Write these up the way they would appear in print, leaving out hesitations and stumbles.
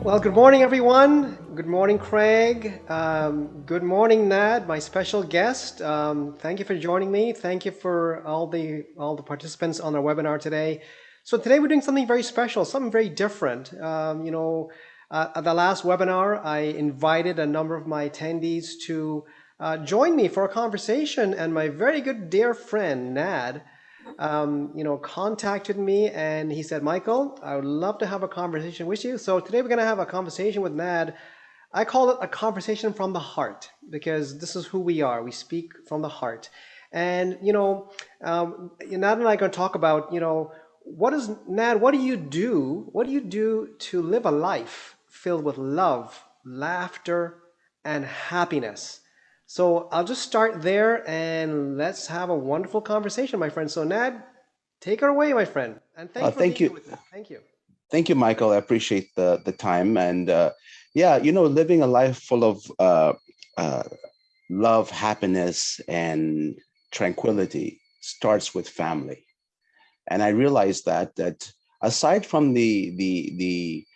Well, good morning, everyone. Good morning, Craig. Good morning, Nad, my special guest. Thank you for joining me. Thank you for all the participants on our webinar today. So today we're doing something very special, something very different. At the last webinar, I invited a number of my attendees to join me for a conversation, and my very good dear friend Nad contacted me and he said, Michael, I would love to have a conversation with you. So today we're going to have a conversation with Nad. I call it a conversation from the heart because this is who we are. We speak from the heart. And, Nad and I are going to talk about, Nad, what do you do? What do you do to live a life filled with love, laughter, and happiness? So I'll just start there and let's have a wonderful conversation, my friend. So Nad, take her away, my friend. And thank you for Thank being here you. with me. Thank you. Thank you, Michael. I appreciate the time. And yeah, living a life full of uh, love, happiness, and tranquility starts with family. And I realized that aside from the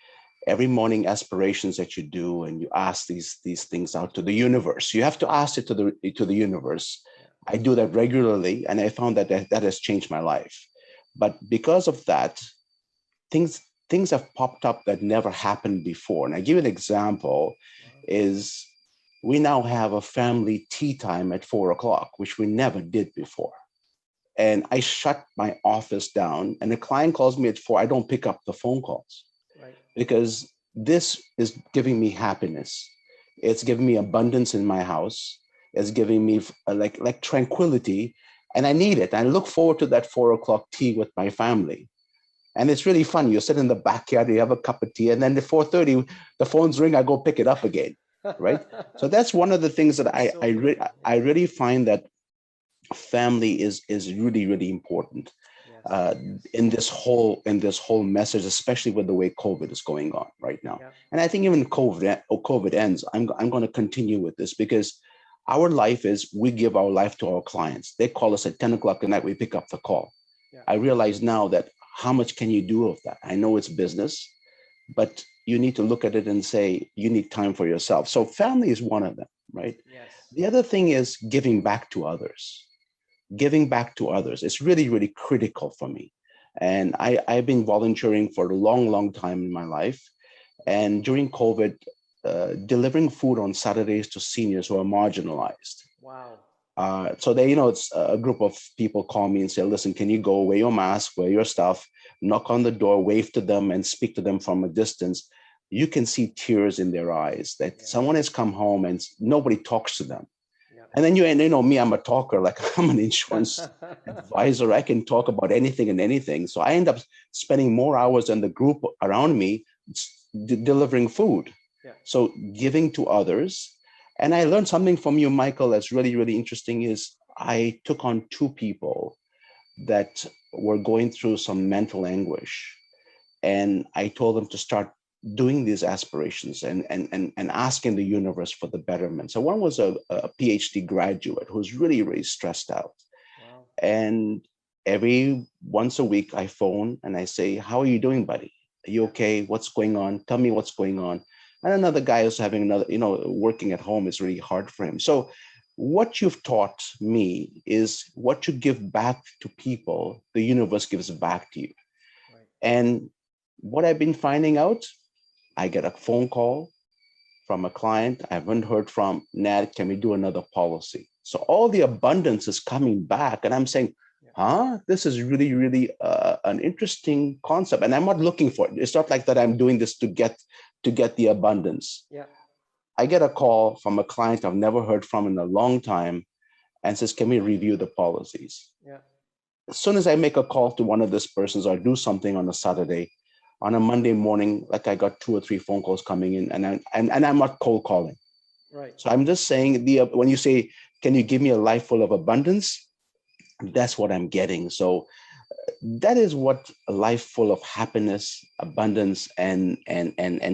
every morning aspirations that you do, and you ask these things out to the universe, you have to ask it to the universe. I do that regularly, and I found that has changed my life. But because of that, things things have popped up that never happened before. And I give you an example is we now have a family tea time at 4 o'clock, which we never did before. And I shut my office down, and a client calls me at 4. I don't pick up the phone calls Right. because this is giving me happiness. It's giving me abundance in my house. It's giving me like tranquility, and I need it. I look forward to that 4 o'clock tea with my family. And it's really fun. You sit in the backyard, you have a cup of tea, and then at 4:30, the phones ring. I go pick it up again, right? So that's one of the things that That's so beautiful. I really find that family is really important Yes. in this whole message, especially with the way COVID is going on right now. Yeah. And I think even COVID ends, I'm going to continue with this because our life is we give our life to our clients. They call us at 10 o'clock at night. We pick up the call. Yeah. I realize now that how much can you do of that? I know it's business, but you need to look at it and say you need time for yourself. So family is one of them, right? Yes. The other thing is giving back to others. Giving back to others is really critical for me. And I've been volunteering for a long time in my life. And during COVID, delivering food on Saturdays to seniors who are marginalized. Wow. So they, it's a group of people call me and say, listen, can you go wear your mask, wear your stuff, knock on the door, wave to them and speak to them from a distance. You can see tears in their eyes that someone has come home and nobody talks to them. Yeah. And then you know me, I'm a talker, like I'm an insurance advisor. I can talk about anything and anything. So I end up spending more hours than the group around me delivering food. Yeah. So giving to others. And I learned something from you, Michael, that's really interesting is I took on 2 people that were going through some mental anguish. And I told them to start doing these aspirations and asking the universe for the betterment. So one was a PhD graduate who's really stressed out. Wow. And every once a week I phone and I say, how are you doing, buddy? Are you Yeah. okay? What's going on? Tell me what's going on. And another guy is having another, working at home is really hard for him. So what you've taught me is what you give back to people, the universe gives back to you. Right. And what I've been finding out, I get a phone call from a client I haven't heard from. Nad, can we do another policy? So all the abundance is coming back. And I'm saying, Yeah. this is really an interesting concept. And I'm not looking for it. It's not like that I'm doing this to get the abundance. Yeah. I get a call from a client I've never heard from in a long time and says, can we review the policies? Yeah. As soon as I make a call to one of these persons or do something on a Saturday, on a Monday morning, like I got 2 or 3 phone calls coming in, and I'm not cold calling. Right. So I'm just saying when you say, can you give me a life full of abundance? That's what I'm getting. So that is what a life full of happiness, abundance, and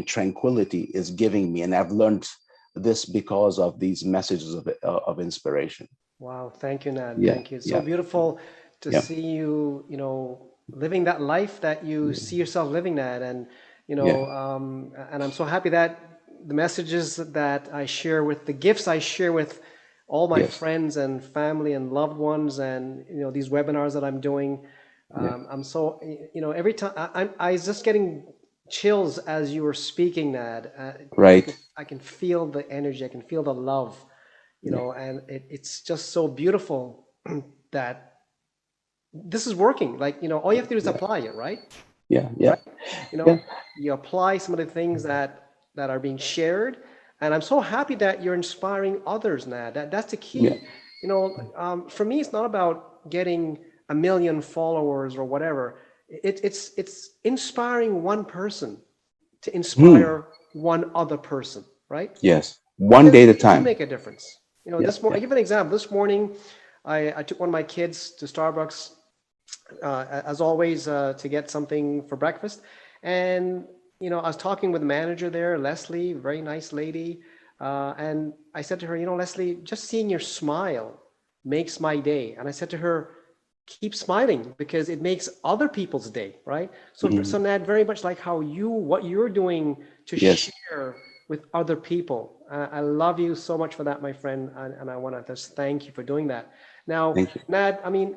tranquility is giving me. And I've learned this because of these messages of inspiration. Wow. Thank you, Nad. Yeah, Thank you. So yeah, beautiful to yeah. see you, living that life that you see yourself living, Nad. And Yeah. And I'm so happy that the messages that I share with, the gifts I share with all my Yes. friends and family and loved ones, and these webinars that I'm doing, Yeah. I'm so, every time I was just getting chills as you were speaking, Nad. Right. I can feel the energy, I can feel the love, Yeah. and it's just so beautiful that this is working. Like, all you have to do is Yeah. apply it, right? Yeah. Yeah. Right? You Yeah. know, you apply some of the things that are being shared, and I'm so happy that you're inspiring others, Nad. That's the Yeah. key. For me, it's not about getting a million followers or whatever. It's inspiring one person to Hmm. inspire one other person, right? Yes. One Because day at a we do time. make a difference. Yeah. I Yeah. give an example. This morning, I took one of my kids to Starbucks, as always, to get something for breakfast. And, I was talking with the manager there, Leslie, very nice lady. And I said to her, Leslie, just seeing your smile makes my day. And I said to her, keep smiling because it makes other people's day, right? So Mhm. Nat, very much like what you're doing to Yes. share with other people. I love you so much for that, my friend, and I want to just thank you for doing that. Now, Thank you. Nad, I mean,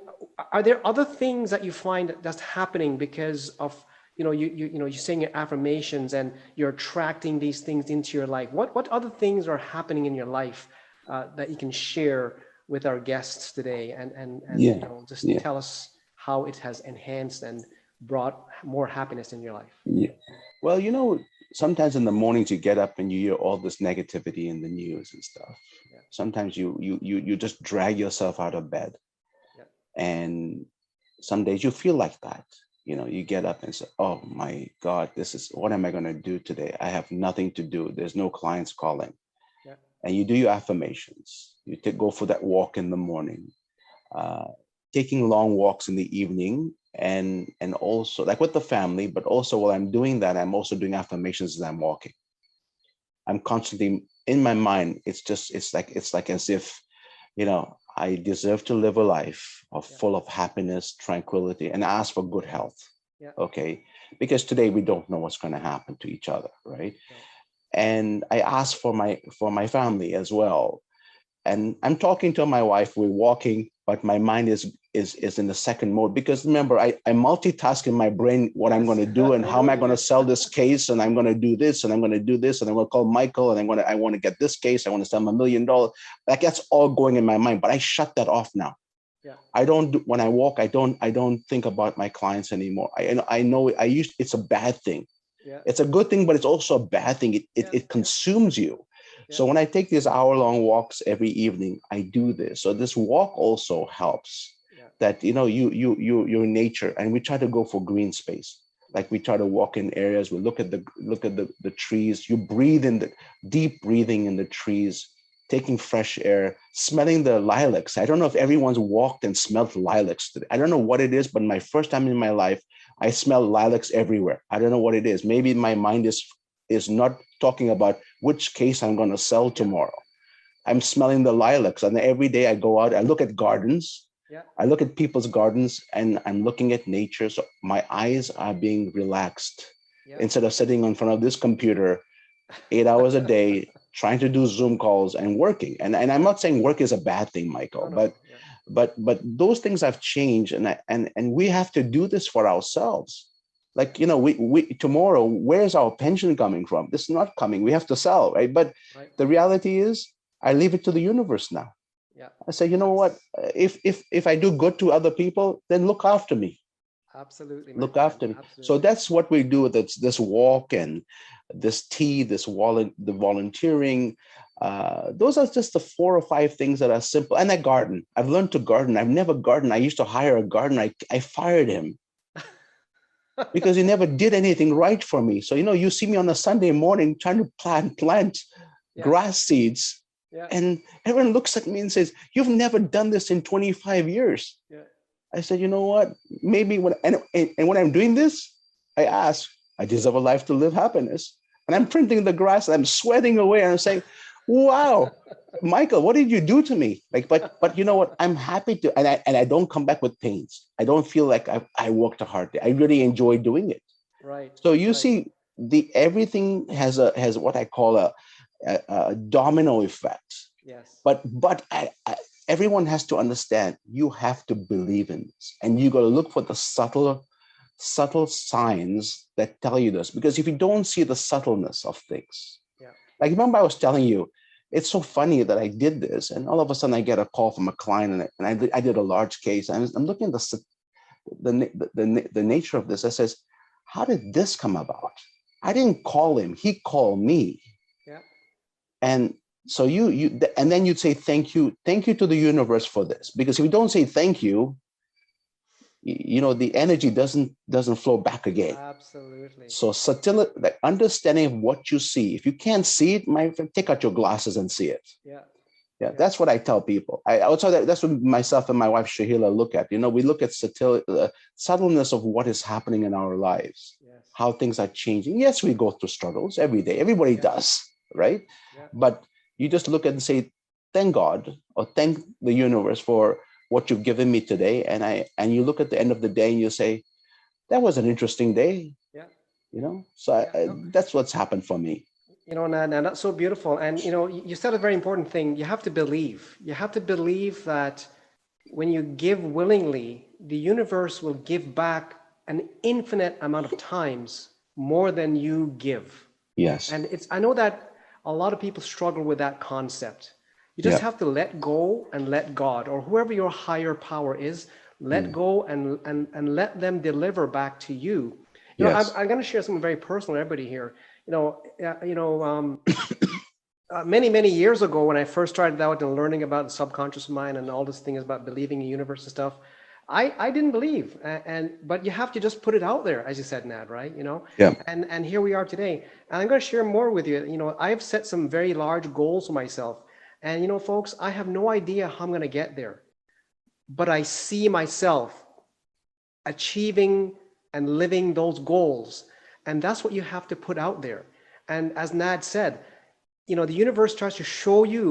are there other things that you find that's happening because of you're saying your affirmations and you're attracting these things into your life? What other things are happening in your life that you can share with our guests today, and Yeah. just Yeah. tell us how it has enhanced and brought more happiness in your life? Yeah. Well, sometimes in the mornings you get up and you hear all this negativity in the news and stuff. Yeah, Sometimes you just drag yourself out of bed, yeah, and some days you feel like that. You get up and say, "Oh my God, this is what am I going to do today? I have nothing to do. There's no clients calling." yeah, And you do your affirmations. Go for that walk in the morning, uh, taking long walks in the evening, and also like with the family. But also while I'm doing that, I'm also doing affirmations as I'm walking. I'm constantly in my mind. It's like as if I deserve to live a life of yeah, full of happiness, tranquility, and ask for good health. yeah. Okay, because today we don't know what's going to happen to each other, right? No, And I ask for my family as well, and I'm talking to my wife. We're walking, but my mind is in the second mode because remember, I multitask in my brain what I'm going yes, to do and I how know am I you going to do. sell this case, and I'm going to do this, and I'm going to do this, and I'm going to call Michael, and I want to get this case. I want to sell him $1 million. Like that's all going in my mind, but I shut that off now. Yeah, I don't do, when I walk. I don't think about my clients anymore. I know it's a bad thing. yeah, It's a good thing, but it's also a bad thing. It, it, yeah, it yeah, consumes you. yeah, So when I take these hour-long walks every evening, I do this. So this walk also helps yeah, that you're in nature, and we try to go for green space. yeah, Like we try to walk in areas. We look at the trees. You breathe in the deep breathing in the trees, taking fresh air, smelling the lilacs. I don't know if everyone's walked and smelled lilacs today. I don't know what it is, but my first time in my life, I smell lilacs everywhere. I don't know what it is. Maybe my mind is not talking about which case I'm going to sell yeah, tomorrow. I'm smelling the lilacs, and every day I go out, I look at gardens, yeah, I look at people's gardens, and I'm looking at nature. So my eyes are being relaxed yeah. instead of sitting in front of this computer 8 hours a day trying to do Zoom calls and working. And I'm Yeah, not saying work is a bad thing, Michael, no, no, but yeah, but those things have changed, and we have to do this for ourselves. Like we tomorrow, where's our pension coming from? This is not coming. We have to sell, right? But right, the reality is, I leave it to the universe now. yeah. I say, you know what? That's If I do good to other people, then look after me. absolutely, my Look friend, after me. So absolutely. that's what we do with this walk and this tea, the volunteering. Those are just the 4 or 5 things that are simple. And I garden. I've learned to garden. I've never gardened. I used to hire a gardener. I fired him because he never did anything right for me. So you see me on a Sunday morning trying to plant Yeah, grass seeds, yeah, and everyone looks at me and says, "You've never done this in 25 years." yeah, I said, "You know what? Maybe when when I'm doing this, I ask, I deserve a life to live happiness." And I'm yeah. printing the grass, and I'm sweating away, and I'm saying, "Wow, Michael, what did you do to me?" Like, but you know what? I'm happy to, and I don't come back with pains. I don't feel like I worked a hard day. I really enjoy doing it. Right, So you right. see, the everything has what I call a domino effect. Yes. But everyone has to understand, you have to believe in this, and you got to look for the subtle signs that tell you this. Because if you don't see the subtleness of things, Yeah. like remember I was telling you, it's so funny that I did this, and all of a sudden I get a call from a client, and I did a large case. I'm looking at the nature of this. I says, how did this come about? I didn't call him; he called me. Yeah. And so and then you'd say thank you to the universe for this, because if you don't say thank you, the energy doesn't flow back again. Absolutely. So subtlety, like understanding of what you see. If you can't see it, my friend, take out your glasses and see it. Yeah. Yeah, that's what I tell people. I also that's what myself and my wife Shahila look at. We look at subtleness of what is happening in our lives, Yes. how things are changing. Yes, we go through struggles every day. Everybody does, right? Yeah. But you just look at and say, "Thank God," or "Thank the universe for what you've given me today." And you look at the end of the day and you say, "That was an interesting day." Yeah. So Yeah. No. that's what's happened for me. Nan, that's so beautiful. And you said a very important thing. You have to believe. You have to believe that when you give willingly, the universe will give back an infinite amount of times more than you give. Yes. And I know that a lot of people struggle with that concept. You just Yeah. have to let go and let God, or whoever your higher power is, let Mm. go and let them deliver back to you. Yes. I'm going to share something very personal with everybody here. Many years ago, when I first started out and learning about the subconscious mind and all these things about believing in the universe and stuff, I didn't believe, but you have to just put it out there, as you said, Nad, right? Yeah. And here we are today. And I'm going to share more with you. I've set some very large goals for myself, and folks, I have no idea how I'm going to get there, but I see myself achieving and living those goals, and that's what you have to put out there. And as Nad said, the universe tries to show you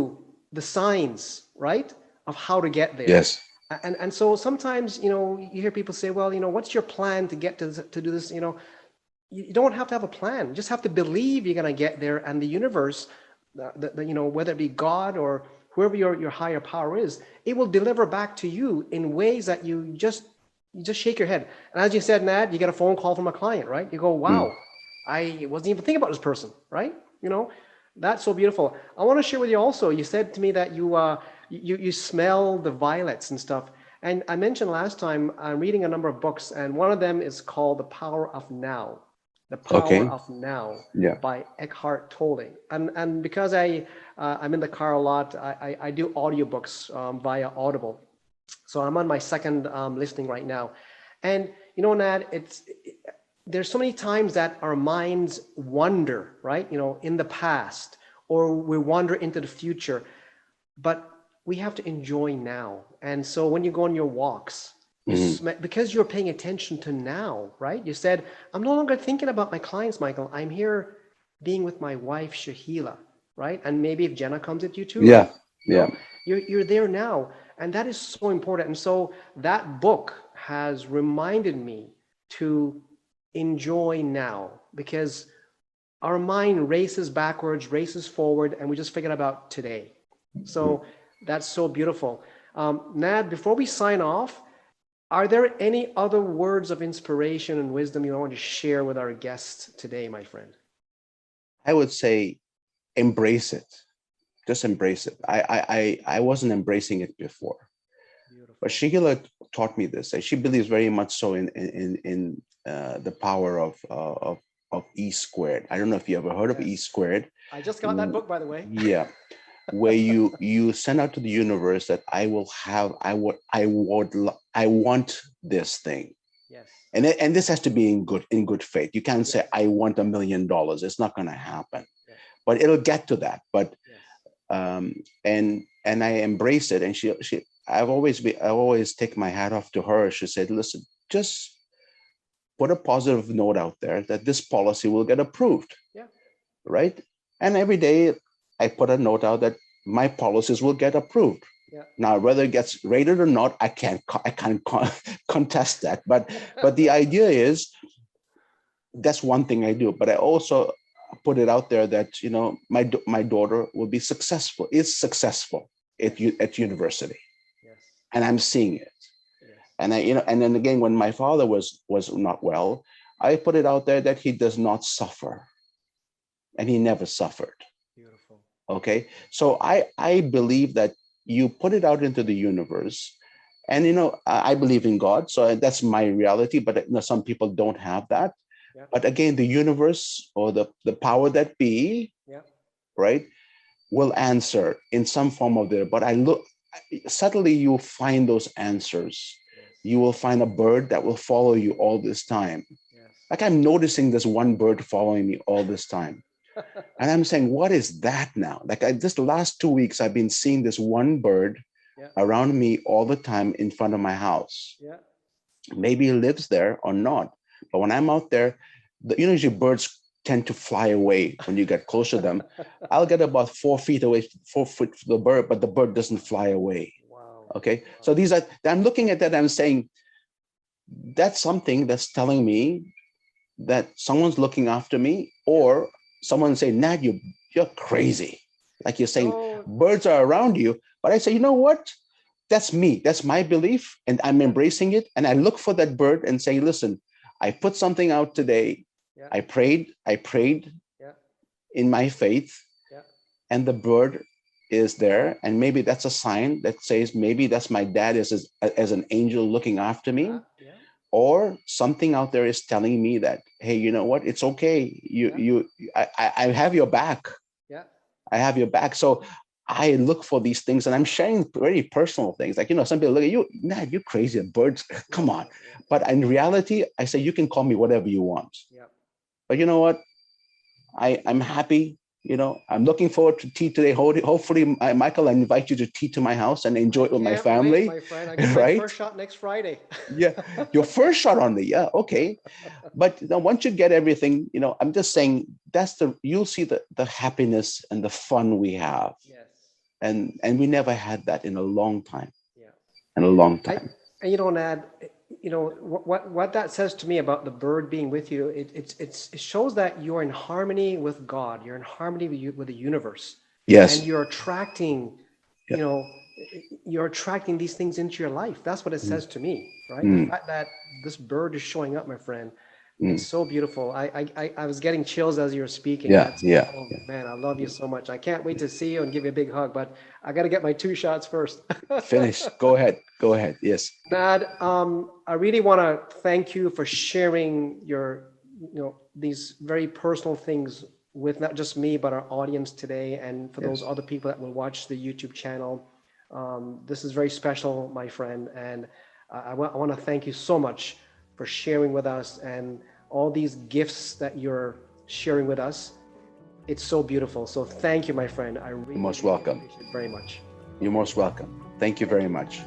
the signs, right, of how to get there. Yes. And so sometimes, you hear people say, well, what's your plan to get to do this? You don't have to have a plan. You just have to believe you're going to get there, and the universe, whether it be God or whoever your higher power is, it will deliver back to you in ways that you just shake your head. And as you said, Nad, you get a phone call from a client, right? You go, Mm. wow, I wasn't even thinking about this person, right? That's so beautiful. I want to share with you also. You said to me that you smell the violets and stuff. And I mentioned last time I'm reading a number of books, and one of them is called The Power of Now. The Power Okay. of Now Yeah. by Eckhart Tolle. And because I'm in the car a lot, I do audiobooks via Audible. So I'm on my second listening right now. And Nad, there's so many times that our minds wander, right? In the past, or we wander into the future, but we have to enjoy now. And so when you go on your walks, because you're paying attention to now, right? You said, I'm no longer thinking about my clients, Michael. I'm here being with my wife, Shahila, right? And maybe if Jenna comes at you too, right? Yeah. Yeah. You're there now. And that is so important. And so that book has reminded me to enjoy now, because our mind races backwards, races forward, and we just forget about today. So that's so beautiful. Nad, before we sign off, are there any other words of inspiration and wisdom you want to share with our guests today, my friend? I would say embrace it. Just embrace it. I wasn't embracing it before, but Beautiful. Shigila taught me this. She believes very much so in the power of E squared. I don't know if you ever heard of E Yes. squared. I just got that book, by the way. Yeah, where you send out to the universe that I will have, I want this thing. Yes. And this has to be in good faith. You can't say Yes. I want $1 million. It's not going to happen, Yes. but it'll get to that. But Yes. and I embrace it. And I always take my hat off to her. She said, listen, just put a positive note out there that this policy will get approved. Yeah. Right. And every day I put a note out that my policies will get approved. Yeah. Now, whether it gets rated or not, I can't contest that. But the idea is that's one thing I do. But I also put it out there that, my daughter will be successful, is successful Yes. at university, Yes. and I'm seeing it. Yes. And and then again, when my father was not well, I put it out there that he does not suffer, and he never suffered. Beautiful. Okay, so I believe that you put it out into the universe, and I believe in God, so that's my reality. But some people don't have that. Yeah. But again, the universe, or the power that be, Yeah. right, will answer in some form of there. But I look, suddenly you'll find those answers. Yes. You will find a bird that will follow you all this time. Yes. Like, I'm noticing this one bird following me all this time. And I'm saying, what is that now? Like, just the last 2 weeks, I've been seeing this one bird Yeah. around me all the time in front of my house. Yeah. Maybe he lives there or not. But when I'm out there, usually birds tend to fly away when you get close to them. I'll get about 4 feet away, 4 feet from the bird, but the bird doesn't fly away. Wow. Okay. So I'm looking at that, I'm saying, that's something that's telling me that someone's looking after me, or someone say, Nat, you're crazy. Like you're saying, No. birds are around you. But I say, you know what? That's me. That's my belief. And I'm Yeah. embracing it. And I look for that bird and say, listen, I put something out today. Yeah. I prayed Yeah. in my faith, Yeah. and the bird is there. And maybe that's a sign that says, maybe that's my dad as an angel looking after me, Yeah. or something out there is telling me that, hey, you know what, it's okay, Yeah. I have your back. Yeah. I have your back. So I look for these things, and I'm sharing very personal things. Like, some people look at you, nah, you're crazy, birds, come Yeah. on. Yeah. But in reality, I say, you can call me whatever you want. Yeah. But you know what, I'm happy. I'm looking forward to tea today. Hopefully, Michael, I invite you to tea to my house and enjoy I it with my can't wait, family. my friend. I get my Right? first shot next Friday. Yeah, your first shot on me. Yeah, okay. But once you get everything, I'm just saying, you'll see the happiness and the fun we have, Yes. and we never had that in a long time. Yeah. In a long I, time. and Nad, what that says to me about the bird being with you, it shows that you're in harmony with God. You're in harmony with the universe, and Yes. you're attracting, Yeah. you know, you're attracting these things into your life. That's what it Mm, says to me, right? The mm, fact that this bird is showing up, my friend, it's mm. so beautiful. I was getting chills as you were speaking. Yeah, That's, yeah, oh yeah. man, I love you so much. I can't wait to see you and give you a big hug, but I got to get my two shots first. Finish. Go ahead. Go ahead. Yes. Nad, I really want to thank you for sharing these very personal things with not just me, but our audience today, and for those Yes. other people that will watch the YouTube channel. This is very special, my friend, and I want to thank you so much for sharing with us and all these gifts that you're sharing with us. It's so beautiful. So thank you, my friend. I You're really, most really welcome. appreciate it very much. You're most welcome. Thank you Thank very you. much.